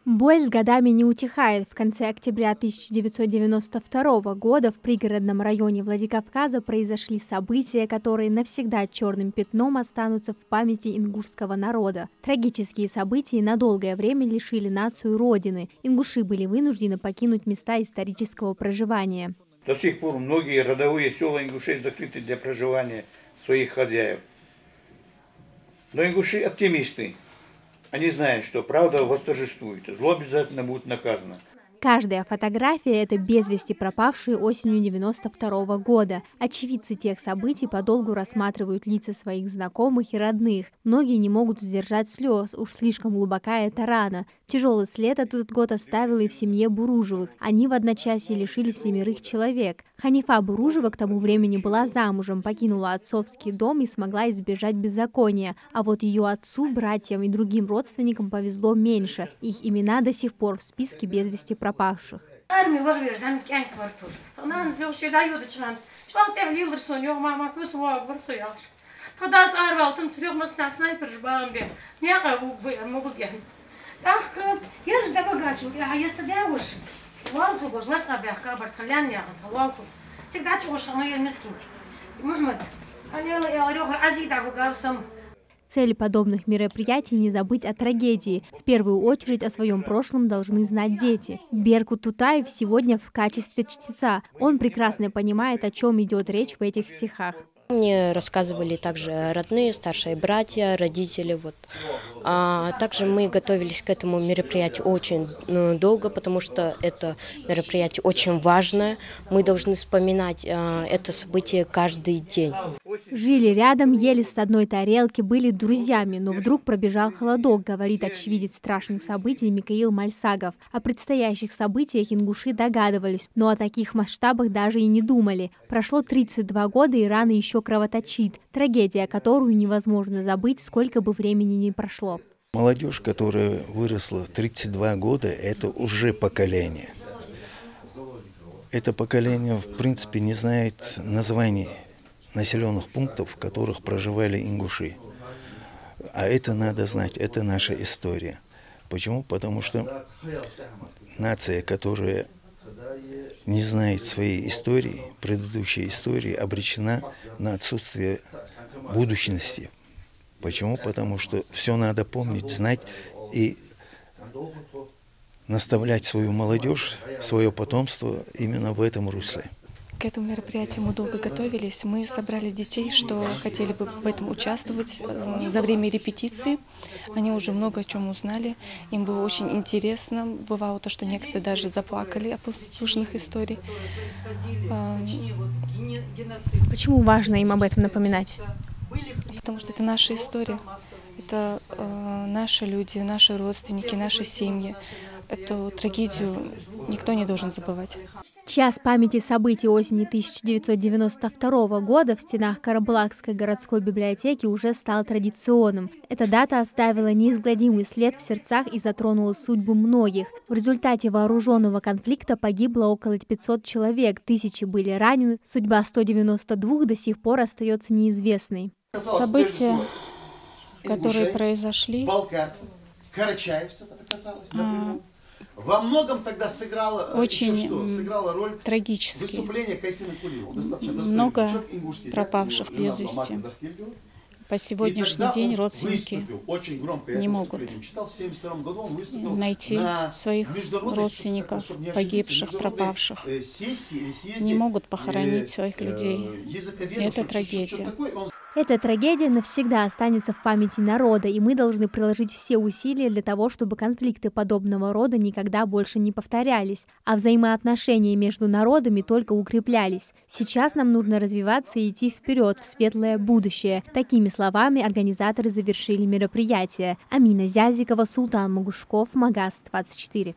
Боль с годами не утихает. В конце октября 1992 года в пригородном районе Владикавказа произошли события, которые навсегда черным пятном останутся в памяти ингушского народа. Трагические события на долгое время лишили нацию родины. Ингуши были вынуждены покинуть места исторического проживания. До сих пор многие родовые села ингушей закрыты для проживания своих хозяев. Но ингуши оптимисты. Они знают, что правда восторжествует, зло обязательно будет наказано. Каждая фотография – это без вести пропавшие осенью 92 года. Очевидцы тех событий подолгу рассматривают лица своих знакомых и родных. Многие не могут сдержать слез, уж слишком глубока эта рана. Тяжелый след этот год оставил и в семье Буружевых. Они в одночасье лишились 7 человек. Ханифа Буружева к тому времени была замужем, покинула отцовский дом и смогла избежать беззакония. А вот ее отцу, братьям и другим родственникам повезло меньше. Их имена до сих пор в списке без вести пропавших. Цель подобных мероприятий – не забыть о трагедии. В первую очередь о своем прошлом должны знать дети. Беркут Тутаев сегодня в качестве чтеца. Он прекрасно понимает, о чем идет речь в этих стихах. Мне рассказывали также родные, старшие братья, родители. Также мы готовились к этому мероприятию очень долго, потому что это мероприятие очень важное. Мы должны вспоминать это событие каждый день. Жили рядом, ели с одной тарелки, были друзьями, но вдруг пробежал холодок, говорит очевидец страшных событий Микаил Мальсагов. О предстоящих событиях ингуши догадывались, но о таких масштабах даже и не думали. Прошло 32 года, и рана еще кровоточит. Трагедия, которую невозможно забыть, сколько бы времени ни прошло. Молодежь, которая выросла 32 года, это уже поколение. Это поколение, в принципе, не знает названий населенных пунктов, в которых проживали ингуши. А это надо знать, это наша история. Почему? Потому что нация, которая не знает своей истории, предыдущей истории, обречена на отсутствие будущности. Почему? Потому что все надо помнить, знать и наставлять свою молодежь, свое потомство именно в этом русле. К этому мероприятию мы долго готовились. Мы собрали детей, что хотели бы в этом участвовать. За время репетиции они уже много о чем узнали. Им было очень интересно. Бывало то, что некоторые даже заплакали от послушных историй. Почему важно им об этом напоминать? Потому что это наша история. Это наши люди, наши родственники, наши семьи. Эту трагедию никто не должен забывать. Час памяти событий осени 1992 года в стенах Карабулакской городской библиотеки уже стал традиционным. Эта дата оставила неизгладимый след в сердцах и затронула судьбу многих. В результате вооруженного конфликта погибло около 500 человек, тысячи были ранены, судьба 192 до сих пор остается неизвестной. События, которые произошли, во многом тогда сыграло роль трагически. Много пропавших без вести. По сегодняшний день родственники не могут найти своих родственников, погибших, пропавших, не могут похоронить своих людей. И это трагедия. Эта трагедия навсегда останется в памяти народа, и мы должны приложить все усилия для того, чтобы конфликты подобного рода никогда больше не повторялись, а взаимоотношения между народами только укреплялись. Сейчас нам нужно развиваться и идти вперед в светлое будущее. Такими словами организаторы завершили мероприятие. Амина Зязикова, Султан Магушков, Магаз 24.